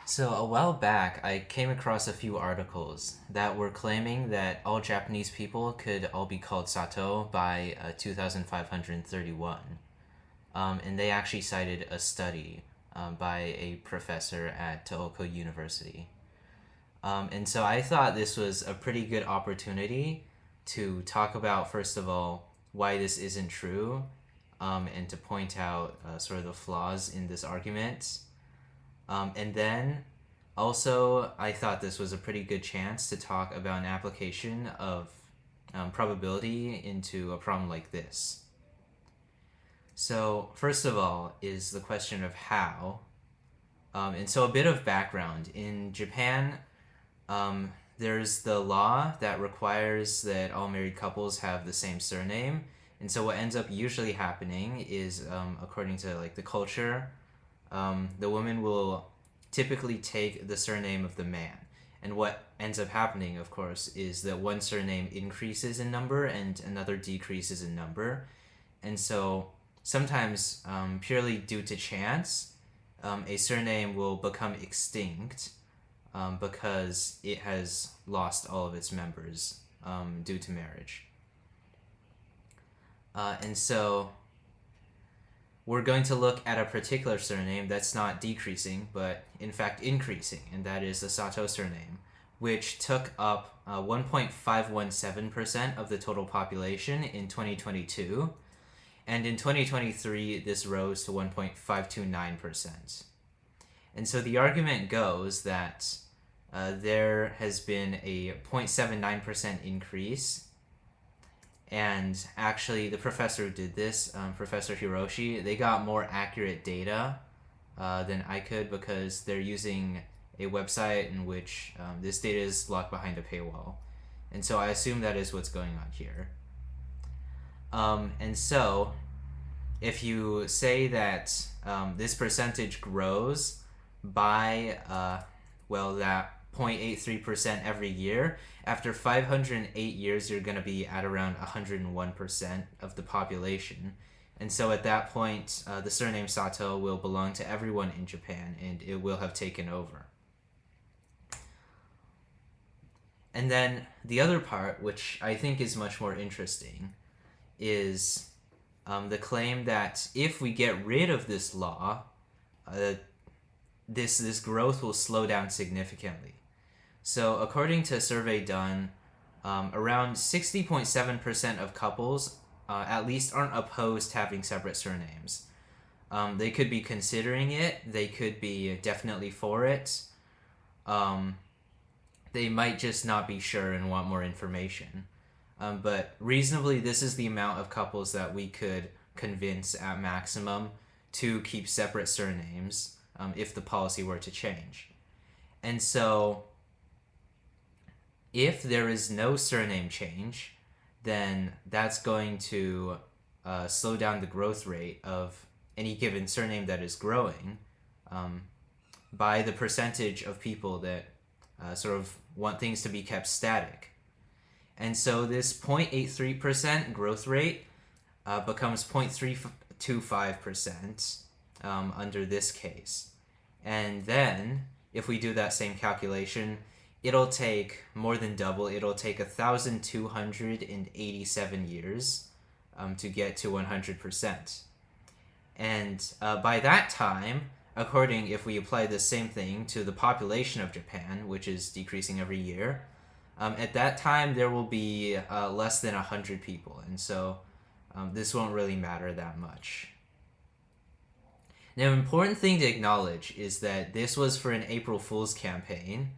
So, a while back, I came across a few articles that were claiming that all Japanese people could all be called Sato by 2531. And they actually cited a study by a professor at Tohoku University. And so I thought this was a pretty good opportunity to talk about, first of all, why this isn't true, and to point out sort of the flaws in this argument. And then also, I thought this was a pretty good chance to talk about an application of probability into a problem like this. So, first of all, is the question of how. And so, a bit of background. In Japan, there's the law that requires that all married couples have the same surname. And so, what ends up usually happening is, according to like the culture, the woman will typically take the surname of the man. And what ends up happening, of course, is that one surname increases in number and another decreases in number. And so sometimes, purely due to chance, a surname will become extinct because it has lost all of its members due to marriage. And so we're going to look at a particular surname that's not decreasing, but in fact increasing, and that is the Sato surname, which took up 1.517% of the total population in 2022, and in 2023 this rose to 1.529%. And so the argument goes that there has been a 0.79% increase. And actually, the professor who did this, Professor Hiroshi, they got more accurate data than I could because they're using a website in which this data is locked behind a paywall. And so I assume that is what's going on here. And so, if you say that this percentage grows by, that 0.83% every year, after 508 years, you're going to be at around 101% of the population. And so at that point, the surname Sato will belong to everyone in Japan, and it will have taken over. And then the other part, which I think is much more interesting, is the claim that if we get rid of this law, this growth will slow down significantly. So according to a survey done, around 60.7% of couples at least aren't opposed to having separate surnames. They could be considering it. They could be definitely for it. They might just not be sure and want more information. But reasonably, this is the amount of couples that we could convince at maximum to keep separate surnames if the policy were to change. And so if there is no surname change, then that's going to slow down the growth rate of any given surname that is growing by the percentage of people that sort of want things to be kept static. And so this 0.83% growth rate becomes 0.325% under this case. And then, if we do that same calculation, it'll take more than double. It'll take 1,287 years to get to 100%. And by that time, if we apply the same thing to the population of Japan, which is decreasing every year, at that time there will be less than 100 people. And so this won't really matter that much. Now, an important thing to acknowledge is that this was for an April Fool's campaign,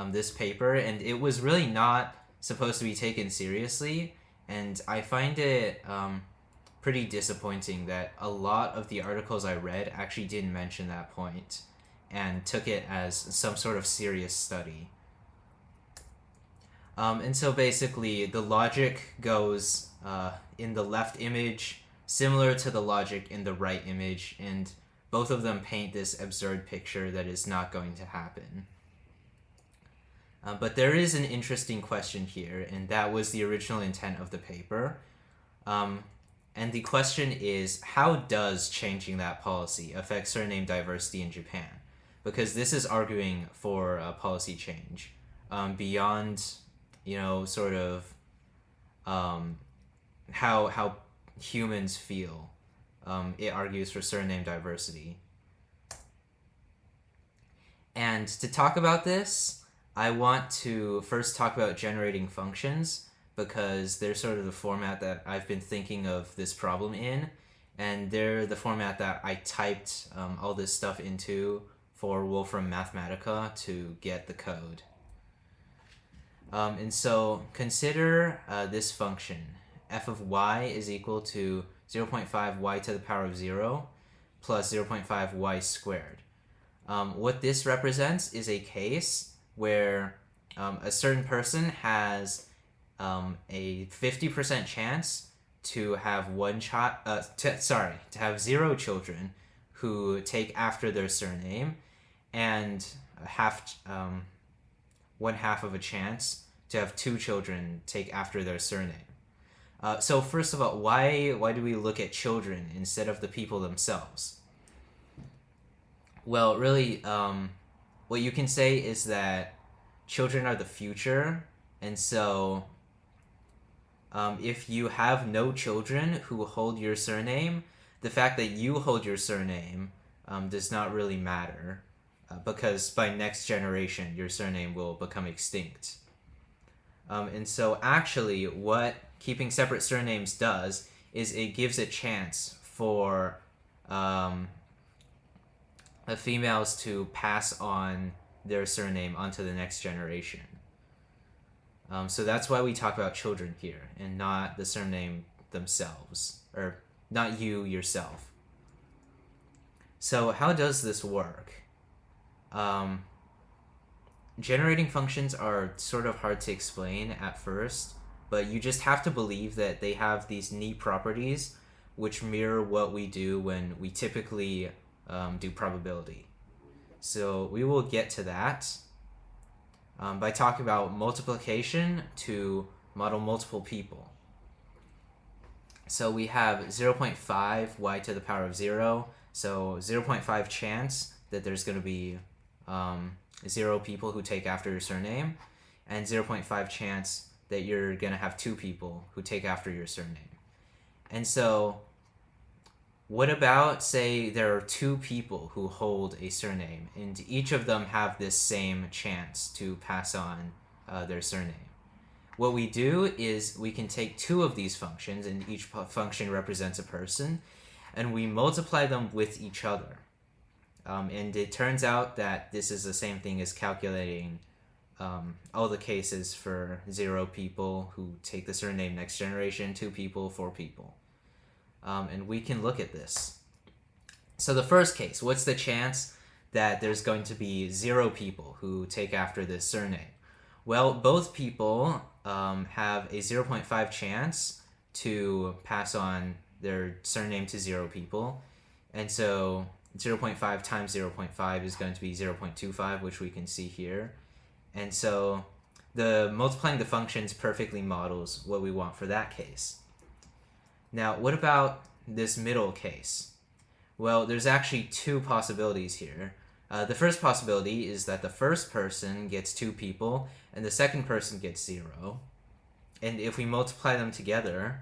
this paper, and it was really not supposed to be taken seriously, and I find it pretty disappointing that a lot of the articles I read actually didn't mention that point and took it as some sort of serious study. And so basically, the logic goes in the left image, similar to the logic in the right image, and both of them paint this absurd picture that is not going to happen. But there is an interesting question here, and that was the original intent of the paper. And the question is, how does changing that policy affect surname diversity in Japan? because this is arguing for a policy change beyond, sort of how humans feel. It argues for surname diversity. And to talk about this, I want to first talk about generating functions, because they're sort of the format that I've been thinking of this problem in, and they're the format that I typed all this stuff into for Wolfram Mathematica to get the code. And so consider this function. F of y is equal to 0.5 y to the power of 0 plus 0.5 y squared. What this represents is a case where a certain person has a 50% chance to have to have 0 children who take after their surname, and one half of a chance to have 2 children take after their surname. So first of all, why do we look at children instead of the people themselves? Well, really, what you can say is that children are the future, and so if you have no children who hold your surname, the fact that you hold your surname does not really matter, because by next generation, your surname will become extinct. And so actually, what keeping separate surnames does is it gives a chance for females to pass on their surname onto the next generation. So that's why we talk about children here, and not the surname themselves, or not you yourself. So how does this work? Generating functions are sort of hard to explain at first, but you just have to believe that they have these neat properties which mirror what we do when we typically do probability. So we will get to that by talking about multiplication to model multiple people. So we have 0.5 y to the power of 0, so 0.5 chance that there's going to be 0 people who take after your surname, and 0.5 chance that you're going to have 2 people who take after your surname. And so what about, say, there are 2 people who hold a surname, and each of them have this same chance to pass on their surname? What we do is we can take 2 of these functions, and each function represents a person, and we multiply them with each other. And it turns out that this is the same thing as calculating all the cases for 0 people who take the surname next generation, 2 people, 4 people. And we can look at this. So the first case, what's the chance that there's going to be 0 people who take after this surname? Well, both people have a 0.5 chance to pass on their surname to 0 people. And so 0.5 times 0.5 is going to be 0.25, which we can see here. And so the multiplying the functions perfectly models what we want for that case. Now, what about this middle case? Well, there's actually 2 possibilities here. The first possibility is that the first person gets 2 people and the second person gets 0. And if we multiply them together,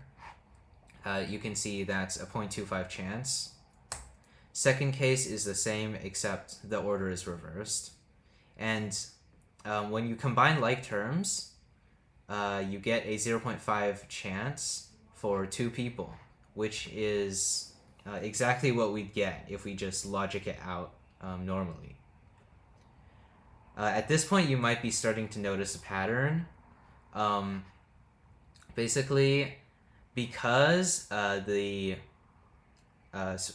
you can see that's a 0.25 chance. Second case is the same, except the order is reversed. And when you combine like terms, you get a 0.5 chance for 2 people, which is exactly what we'd get if we just logic it out normally. At this point, you might be starting to notice a pattern. Basically, because the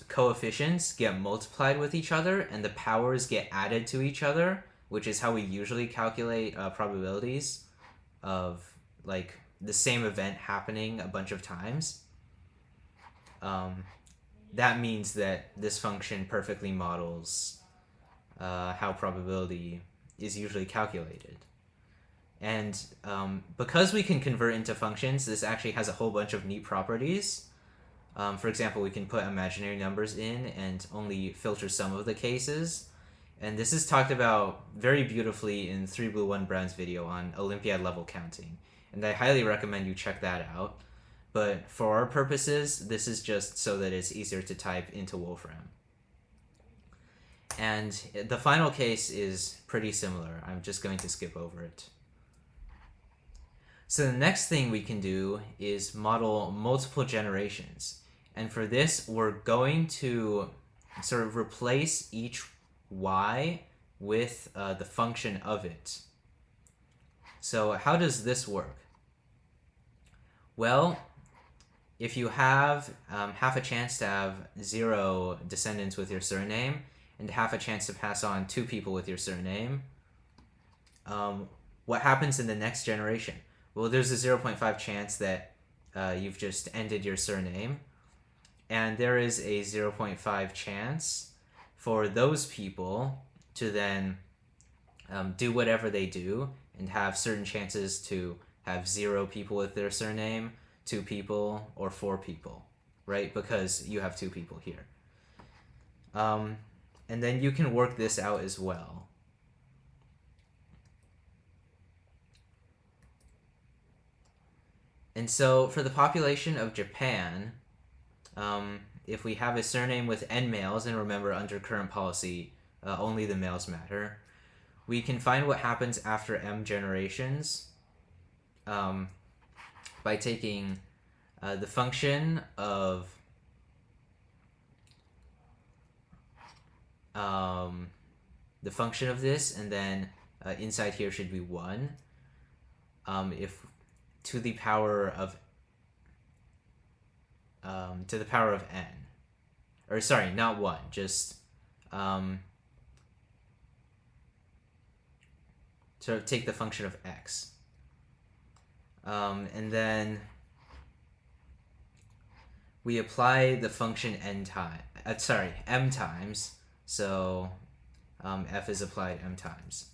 coefficients get multiplied with each other and the powers get added to each other, which is how we usually calculate probabilities of like the same event happening a bunch of times. That means that this function perfectly models how probability is usually calculated. And because we can convert into functions, this actually has a whole bunch of neat properties. For example, we can put imaginary numbers in and only filter some of the cases. And this is talked about very beautifully in 3 Blue 1 Brown's video on Olympiad level counting. And I highly recommend you check that out. But for our purposes, this is just so that it's easier to type into Wolfram. And the final case is pretty similar. I'm just going to skip over it. So the next thing we can do is model multiple generations. And for this, we're going to sort of replace each y with the function of it. So how does this work? Well, if you have half a chance to have 0 descendants with your surname and half a chance to pass on 2 people with your surname, what happens in the next generation? Well, there's a 0.5 chance that you've just ended your surname, and there is a 0.5 chance for those people to then do whatever they do and have certain chances to have 0 people with their surname, 2 people, or 4 people, right? Because you have 2 people here. And then you can work this out as well. And so for the population of Japan, if we have a surname with n males, and remember under current policy, only the males matter, we can find what happens after m generations by taking the function of this, and then inside here should be 1. If to the power of n, or sorry, not 1, just sort of take the function of x, and then we apply the function m times, so f is applied m times.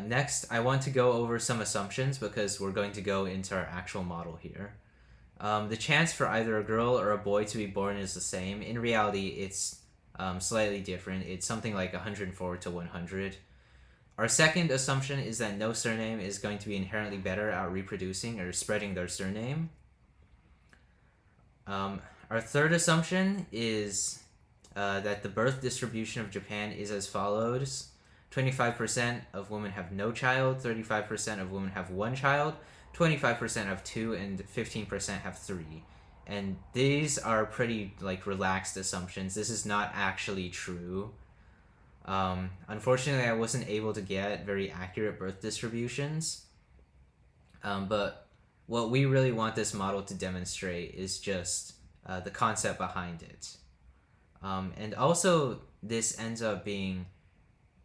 Next, I want to go over some assumptions because we're going to go into our actual model here. The chance for either a girl or a boy to be born is the same. In reality, it's slightly different. It's something like 104 to 100. Our second assumption is that no surname is going to be inherently better at reproducing or spreading their surname. Our third assumption is that the birth distribution of Japan is as follows. 25% of women have no child, 35% of women have 1 child, 25% have 2, and 15% have 3. And these are pretty relaxed assumptions. This is not actually true. Unfortunately, I wasn't able to get very accurate birth distributions. But what we really want this model to demonstrate is just the concept behind it. And also, this ends up being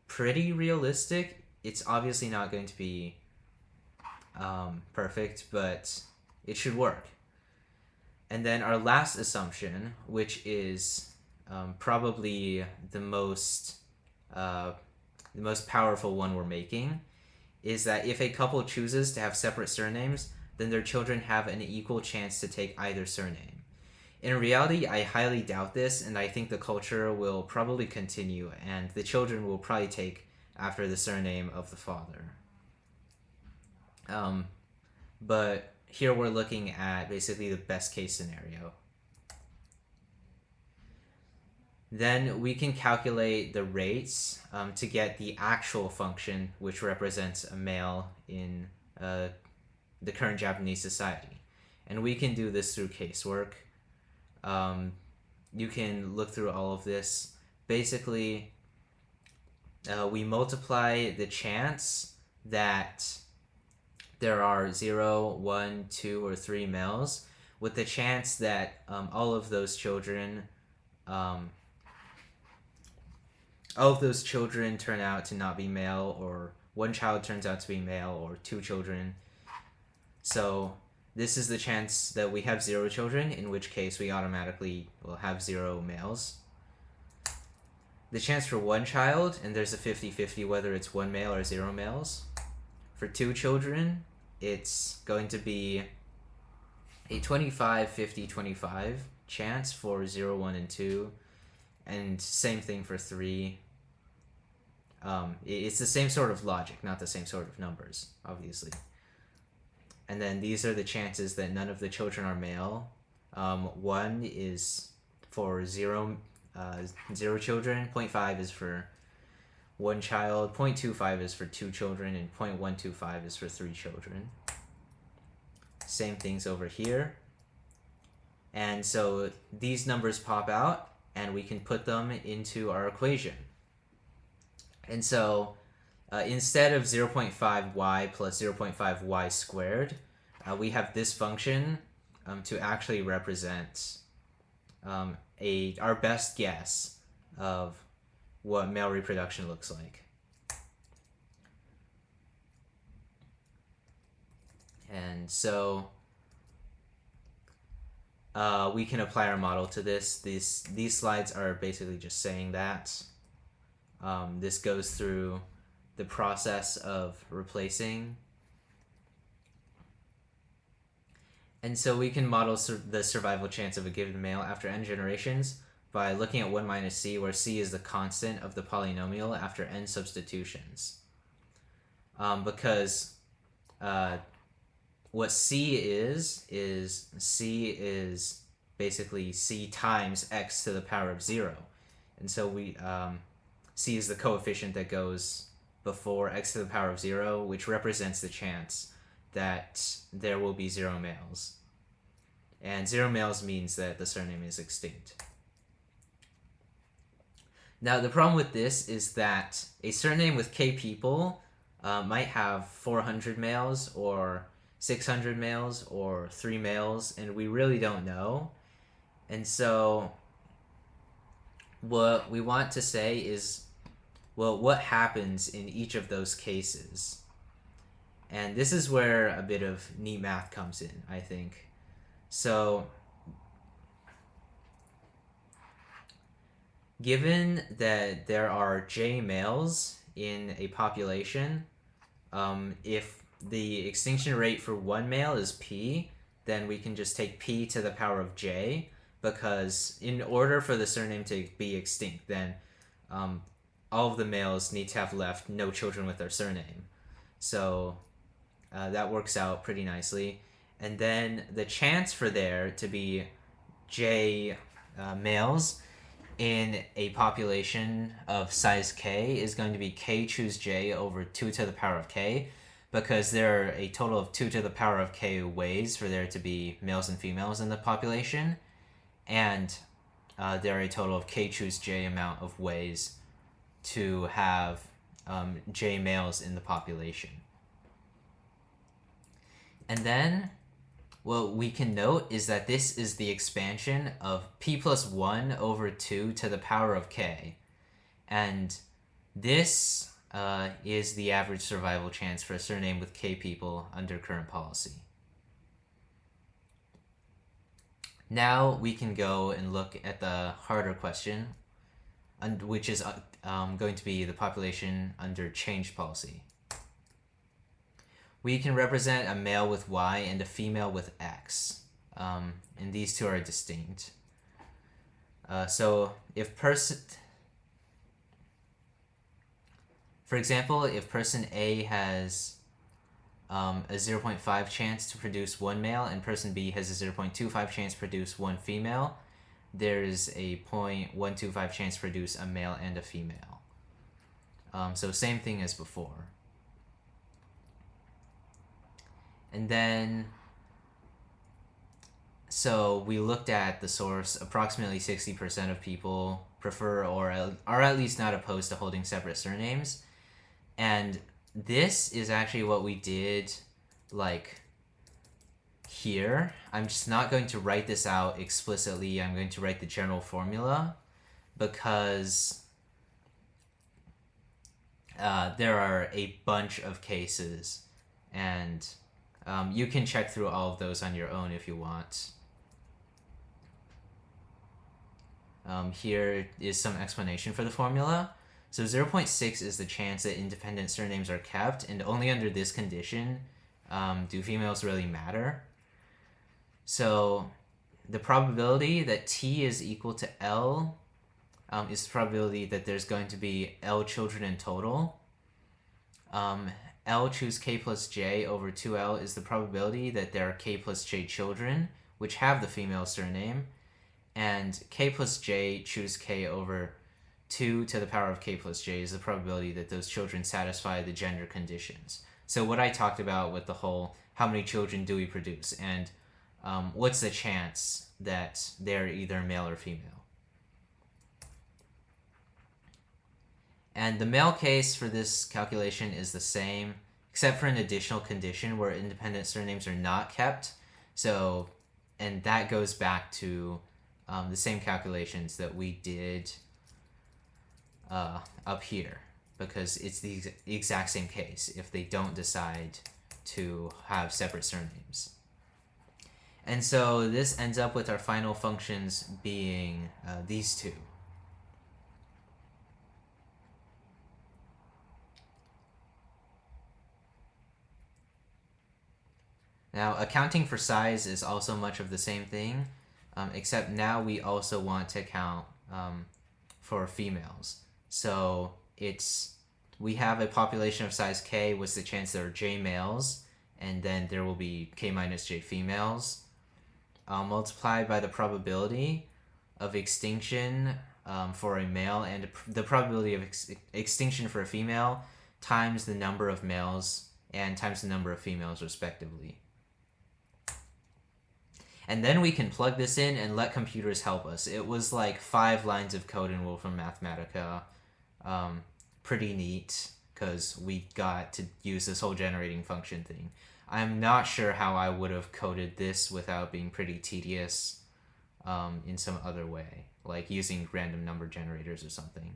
pretty realistic. It's obviously not going to be perfect, but it should work. And then our last assumption, which is probably the most powerful one we're making, is that if a couple chooses to have separate surnames, then their children have an equal chance to take either surname. In reality, I highly doubt this, and I think the culture will probably continue, and the children will probably take after the surname of the father. But here we're looking at basically the best case scenario. Then we can calculate the rates to get the actual function, which represents a male in the current Japanese society. And we can do this through casework. You can look through all of this. Basically, we multiply the chance that there are 0, 1, 2, or 3 males with the chance that all of those children turn out to not be male, or 1 child turns out to be male, or 2 children. So this is the chance that we have 0 children, in which case we automatically will have 0 males. The chance for 1 child, and there's a 50-50 whether it's 1 male or 0 males. For 2 children, it's going to be a 25-50-25 chance for 0, 1, and 2. and same thing for 3. It's the same sort of logic, not the same sort of numbers, obviously. And then these are the chances that none of the children are male. 1 is for 0 children, 0.5 is for 1 child, 0.25 is for 2 children, and 0.125 is for 3 children. Same things over here. And so these numbers pop out, and we can put them into our equation. And so instead of 0.5y plus 0.5y squared, we have this function to actually represent our best guess of what male reproduction looks like. And so we can apply our model to this. These slides are basically just saying that. This goes through the process of replacing. And so we can model the survival chance of a given male after n generations by looking at 1 minus c, where c is the constant of the polynomial after n substitutions. Because what c is c is basically c times x to the power of 0. And so we c is the coefficient that goes before x to the power of 0, which represents the chance that there will be 0 males. And 0 males means that the surname is extinct. Now, the problem with this is that a surname with k people might have 400 males or 600 males or 3 males, and we really don't know. And so what we want to say is, well, what happens in each of those cases? And this is where a bit of neat math comes in, I think. So given that there are j males in a population, if the extinction rate for 1 male is p, then we can just take p to the power of j, because in order for the surname to be extinct, then all of the males need to have left no children with their surname. So that works out pretty nicely. And then the chance for there to be j males in a population of size k is going to be k choose j over 2 to the power of k, because there are a total of 2 to the power of k ways for there to be males and females in the population, and there are a total of k choose j amount of ways to have j males in the population. And then what we can note is that this is the expansion of p plus 1 over 2 to the power of k. And this is the average survival chance for a surname with k people under current policy. Now we can go and look at the harder question, which is going to be the population under changed policy. We can represent a male with y and a female with x, and these two are distinct. So if for example, if person A has a 0.5 chance to produce 1 male and person B has a 0.25 chance to produce 1 female, there's a 0.125 chance to produce a male and a female. So same thing as before. And then, so we looked at the source. Approximately 60% of people prefer or are at least not opposed to holding separate surnames. And this is actually what we did, like, here. I'm just not going to write this out explicitly. I'm going to write the general formula, because there are a bunch of cases, and you can check through all of those on your own if you want. Here is some explanation for the formula. So 0.6 is the chance that independent surnames are kept, and only under this condition do females really matter. So the probability that T is equal to L is the probability that there's going to be L children in total. L choose K plus J over 2L is the probability that there are K plus J children, which have the female surname. And K plus J choose K over 2 to the power of K plus J is the probability that those children satisfy the gender conditions. So what I talked about with the whole how many children do we produce, and what's the chance that they're either male or female. And the male case for this calculation is the same, except for an additional condition where independent surnames are not kept. So, and that goes back to the same calculations that we did up here, because it's the exact same case if they don't decide to have separate surnames. And so this ends up with our final functions being these two. Now, accounting for size is also much of the same thing, except now we also want to account for females. So we have a population of size k with the chance there are j males, and then there will be k minus j females, multiplied by the probability of extinction for a male, and the probability of extinction for a female times the number of males and times the number of females respectively. And then we can plug this in and let computers help us. It was like 5 lines of code in Wolfram Mathematica. Pretty neat, because we got to use this whole generating function thing. I'm not sure how I would have coded this without being pretty tedious in some other way, like using random number generators or something.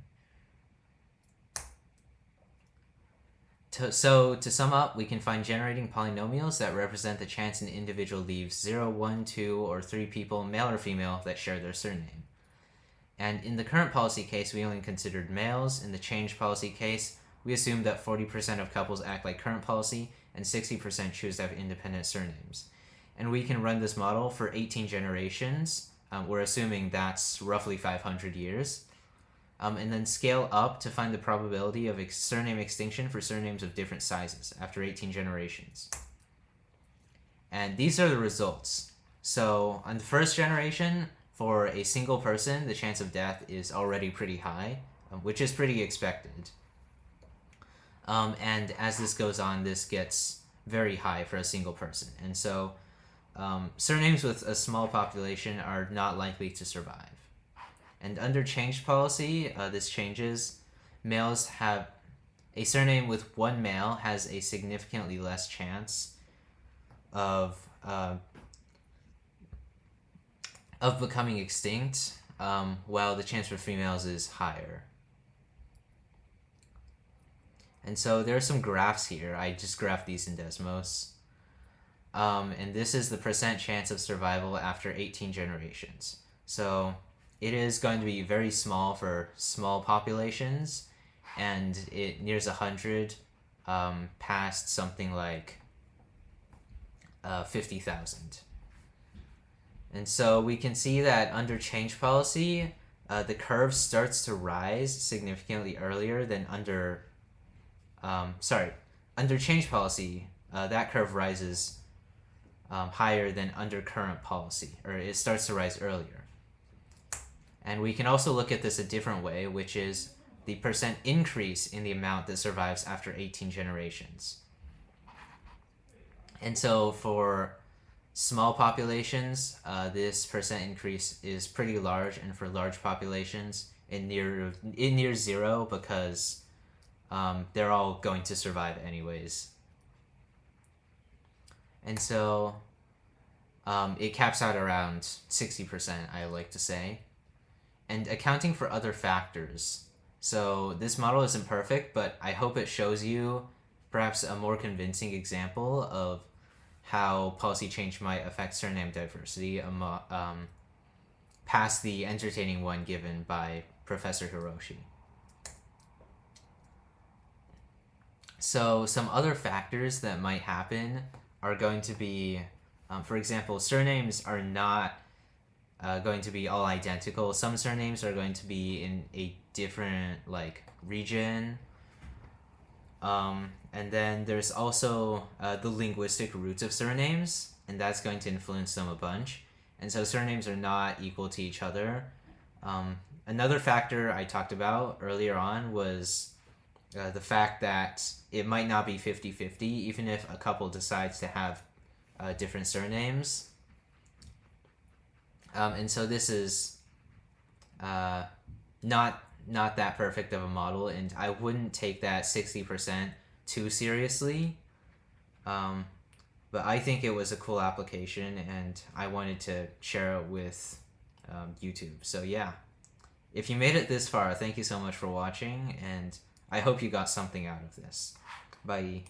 So to sum up, we can find generating polynomials that represent the chance an individual leaves 0, 1, 2, or 3 people, male or female, that share their surname. And in the current policy case, we only considered males. In the change policy case, we assumed that 40% of couples act like current policy and 60% choose to have independent surnames. And we can run this model for 18 generations. We're assuming that's roughly 500 years. And then scale up to find the probability of surname extinction for surnames of different sizes after 18 generations. And these are the results. So on the first generation, for a single person, the chance of death is already pretty high, which is pretty expected. And as this goes on, this gets very high for a single person. And so surnames with a small population are not likely to survive. And under change policy, this changes. Males have a surname with one male has a significantly less chance of becoming extinct, while the chance for females is higher. And so there are some graphs here. I just graphed these in Desmos. And this is the percent chance of survival after 18 generations. So it is going to be very small for small populations, and it nears 100 past something like 50,000. And so we can see that under change policy, the curve starts to rise significantly earlier than under change policy, that curve rises higher than under current policy, or it starts to rise earlier. And we can also look at this a different way, which is the percent increase in the amount that survives after 18 generations. And so for small populations, this percent increase is pretty large, and for large populations, it nears 0, because they're all going to survive anyways. And so it caps out around 60%, I like to say. And accounting for other factors. So this model isn't perfect, but I hope it shows you perhaps a more convincing example of how policy change might affect surname diversity past the entertaining one given by Professor Hiroshi. So some other factors that might happen are going to be, for example, surnames are not going to be all identical. Some surnames are going to be in a different like region. And then there's also the linguistic roots of surnames, and that's going to influence them a bunch. And so surnames are not equal to each other. Another factor I talked about earlier on was the fact that it might not be 50-50, even if a couple decides to have different surnames. And so this is not that perfect of a model, and I wouldn't take that 60% too seriously. But I think it was a cool application, and I wanted to share it with YouTube. So yeah, if you made it this far, thank you so much for watching, and I hope you got something out of this. Bye.